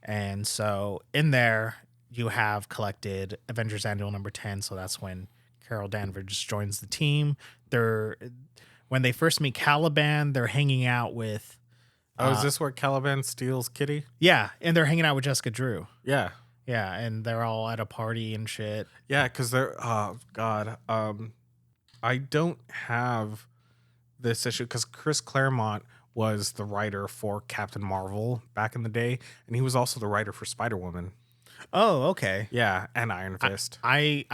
And so in there, you have collected Avengers Annual number 10. So that's when Carol Danvers joins the team. When they first meet Caliban, they're hanging out with. Is this where Caliban steals Kitty? Yeah, and they're hanging out with Jessica Drew. Yeah. Yeah, and they're all at a party and shit. Yeah, because they're, oh, God. I don't have this issue because Chris Claremont was the writer for Captain Marvel back in the day, and he was also the writer for Spider-Woman. Oh, okay. Yeah, and Iron Fist. I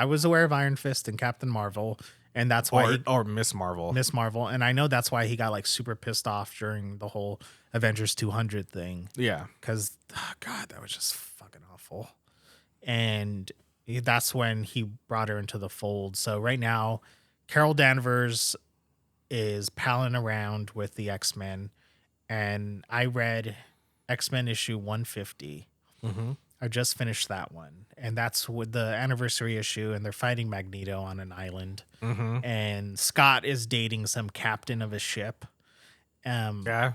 was aware of Iron Fist and Captain Marvel, and that's why or Miss Marvel. Miss Marvel, and I know that's why he got like super pissed off during the whole Avengers 200 thing. Yeah, because God, that was just fucking awful. And that's when he brought her into the fold. So right now, Carol Danvers is palling around with the X-Men, and I read X-Men issue 150. Mm-hmm. I just finished that one, and that's with the anniversary issue, and they're fighting Magneto on an island. Mm-hmm. And Scott is dating some captain of a ship. Yeah.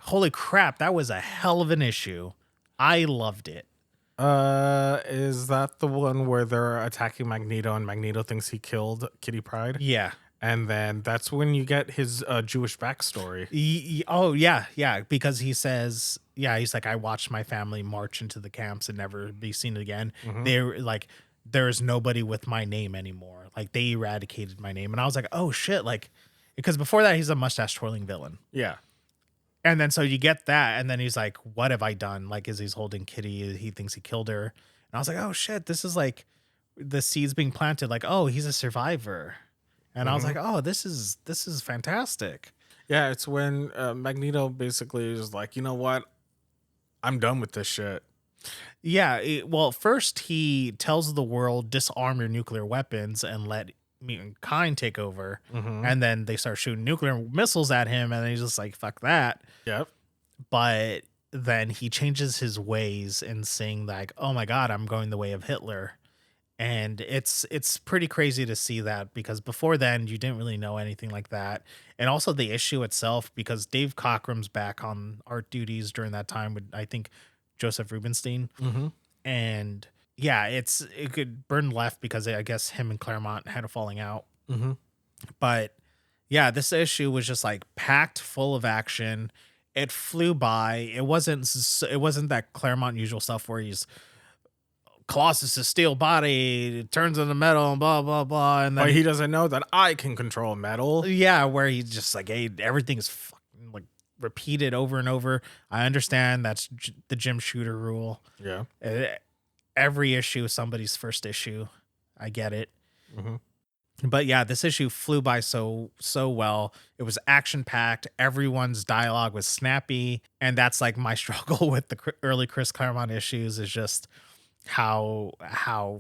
Holy crap, that was a hell of an issue. I loved it. Is that the one where they're attacking Magneto and Magneto thinks he killed Kitty Pryde? Yeah. And then that's when you get his Jewish backstory. Oh, yeah. Because he says, he's like, I watched my family march into the camps and never be seen again. Mm-hmm. They're like, there's nobody with my name anymore. Like, they eradicated my name. And I was like, oh, shit. Like, because before that, he's a mustache twirling villain. Yeah. And then so you get that. And then he's like, what have I done? Like, as he's holding Kitty, he thinks he killed her. And I was like, oh, shit. This is like the seeds being planted. Like, oh, he's a survivor. And I was like, oh, this is fantastic. Yeah, it's when Magneto basically is like, you know what? I'm done with this shit. Yeah. Well, first he tells the world, disarm your nuclear weapons and let mutant kind take over. Mm-hmm. And then they start shooting nuclear missiles at him. And he's just like, fuck that. Yep. But then he changes his ways and saying like, oh my God, I'm going the way of Hitler. And it's pretty crazy to see that because before then you didn't really know anything like that. And also the issue itself, because Dave Cockrum's back on art duties during that time with, I think, Joseph Rubinstein. Mm-hmm. And yeah, it could burn left because I guess him and Claremont had a falling out. Mm-hmm. But yeah, this issue was just like packed full of action. It flew by. It wasn't that Claremont usual stuff where he's Colossus' steel body turns into metal and blah blah blah, and then but he doesn't know that I can control metal. Yeah, where he's just like, hey, everything's fucking like repeated over and over. I understand that's the Jim Shooter rule. Yeah, every issue is somebody's first issue. I get it. Mm-hmm. But yeah, this issue flew by so well. It was action packed. Everyone's dialogue was snappy, and that's like my struggle with the early Chris Claremont issues is just how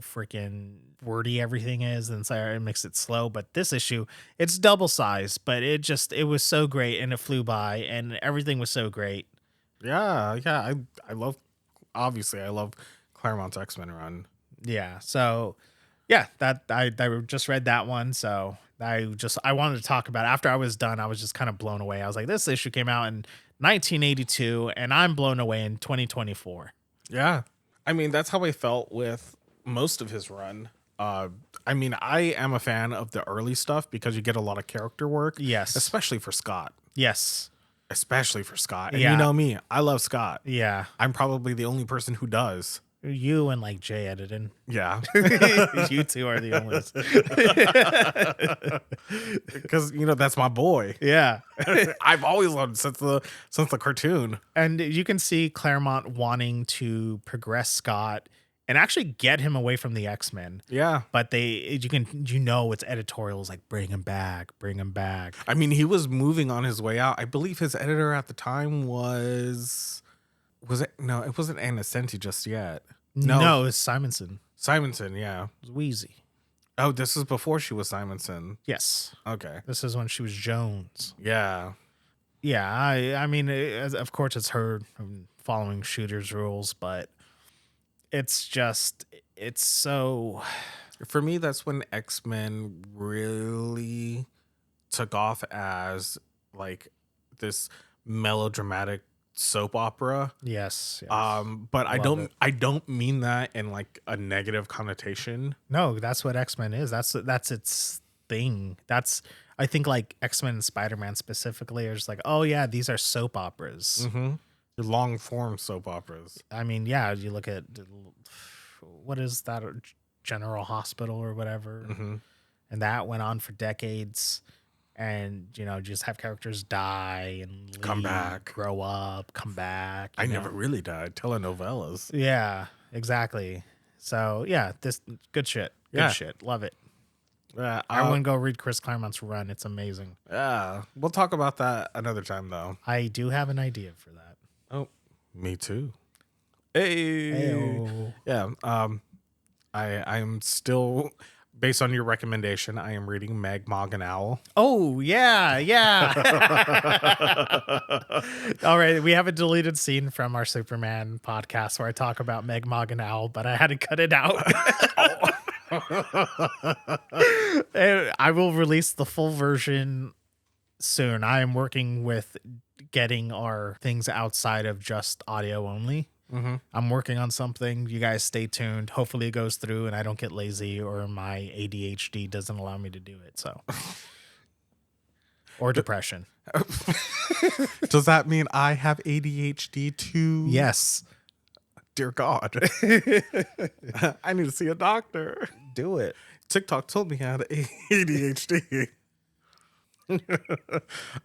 freaking wordy everything is, and so it makes it slow. But this issue, it's double size, but it was so great, and it flew by, and everything was so great. Yeah. I love Claremont's X-Men run. Yeah. So yeah, that I just read that one, so I wanted to talk about it. After I was done, I was just kind of blown away. I was like, this issue came out in 1982, and I'm blown away in 2024. Yeah. I mean, that's how I felt with most of his run. I mean, I am a fan of the early stuff because you get a lot of character work. Yes. Especially for Scott. Yes. Especially for Scott. And yeah. You know me. I love Scott. Yeah. I'm probably the only person who does. You and like Jay editing. Yeah. You two are the only. Because, that's my boy. Yeah. I've always loved him since the cartoon. And you can see Claremont wanting to progress Scott and actually get him away from the X-Men. Yeah. But it's editorials like bring him back. I mean, he was moving on his way out. I believe his editor at the time was it? No, it wasn't Anna Senti just yet. No, it was Simonson. Simonson, yeah. It was Wheezy. Oh, this is before she was Simonson. Yes. Okay. This is when she was Jones. Yeah. Yeah, I mean, of course it's her following Shooter's rules, but it's so... For me, that's when X-Men really took off as like this melodramatic soap opera. Yes. But Love it. I don't mean that in like a negative connotation. No, that's what X-Men is. That's its thing. I think like X-Men and Spider-Man specifically are just like, oh yeah, these are soap operas. Long form soap operas. I mean, yeah, you look at what is that, General Hospital or whatever, and that went on for decades. And just have characters die and leave, Come back, grow up, come back. I never really died. Telenovelas. Yeah, exactly. So yeah, this good shit. Good shit. Love it. Yeah, Everyone go read Chris Claremont's run. It's amazing. Yeah, we'll talk about that another time though. I do have an idea for that. Oh, me too. Hey. Hey-o. Yeah. I am still, based on your recommendation, I am reading Meg, Mog, and Owl. Oh yeah. All right, we have a deleted scene from our Superman podcast where I talk about Meg, Mog, and Owl, but I had to cut it out. And I will release the full version soon. I am working with getting our things outside of just audio only. I'm working on something. You guys stay tuned. Hopefully it goes through and I don't get lazy or my ADHD doesn't allow me to do it. So, or depression. Does that mean I have ADHD too? Yes. Dear God. I need to see a doctor. Do it. TikTok told me I had ADHD.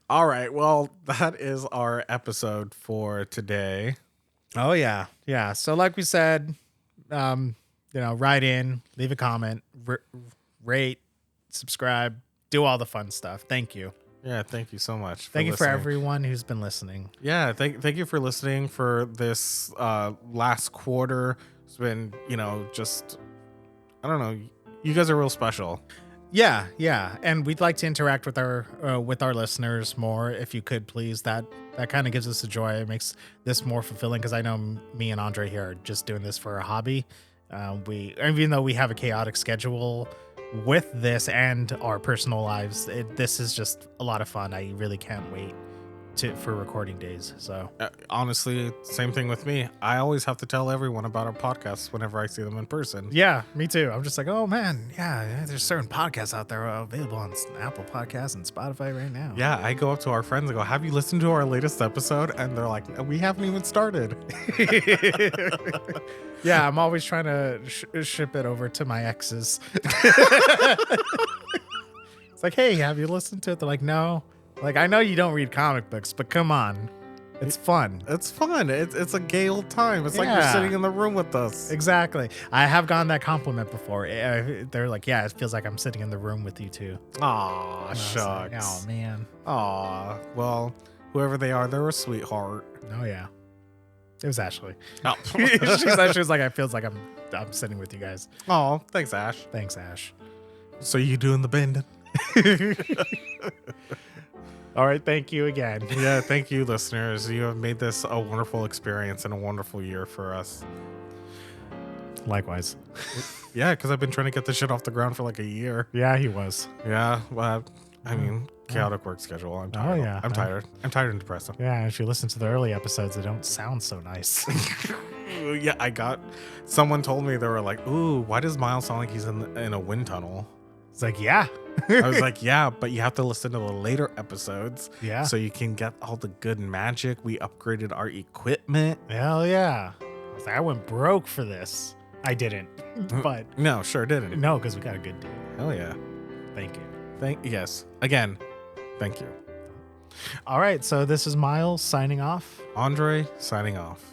All right. Well, that is our episode for today. Oh yeah. Yeah. So like we said, write in, leave a comment, rate, subscribe, do all the fun stuff. Thank you. Yeah, thank you so much. Thank you for listening. everyone who's been listening. Yeah, thank you for listening for this last quarter. It's been, just, I don't know. You guys are real special. Yeah, and we'd like to interact with our listeners more. If you could, please. That kind of gives us a joy. It makes this more fulfilling because I know me and Andre here are just doing this for a hobby. Even though we have a chaotic schedule with this and our personal lives, this is just a lot of fun. I really can't wait for recording days. So honestly, same thing with me. I always have to tell everyone about our podcasts whenever I see them in person. Yeah, me too. I'm just like, oh man, yeah, there's certain podcasts out there available on Apple Podcasts and Spotify right now. Yeah, I go up to our friends and go, have you listened to our latest episode? And they're like, we haven't even started. Yeah, I'm always trying to ship it over to my exes. It's like, hey, have you listened to it? They're like, no. Like, I know you don't read comic books, but come on. It's fun. It's fun. It's a gay old time. It's like you're sitting in the room with us. Exactly. I have gotten that compliment before. They're like, yeah, it feels like I'm sitting in the room with you too. Aw, shucks. Like, oh, man. Aw. Well, whoever they are, they're a sweetheart. Oh, yeah. It was Ashley. Oh. she was like, it feels like I'm sitting with you guys. Oh, thanks, Ash. Thanks, Ash. So you doing the bending? All right, thank you again. Yeah, thank you, listeners. You have made this a wonderful experience and a wonderful year for us. Likewise. Yeah, because I've been trying to get this shit off the ground for like a year. Yeah, he was. Yeah, well, I mean, chaotic work schedule. I'm tired. Oh, yeah. I'm tired. I'm tired and depressed. Yeah, if you listen to the early episodes, they don't sound so nice. Yeah, someone told me, they were like, ooh, why does Miles sound like he's in a wind tunnel? It's like, yeah. I was like, yeah, but you have to listen to the later episodes. Yeah. So you can get all the good magic. We upgraded our equipment. Hell yeah. I was like, I went broke for this. I didn't, but No, sure didn't. no, because we got a good deal. Hell yeah. Thank you. Yes. Again, thank you. All right, so this is Miles signing off. Andre signing off.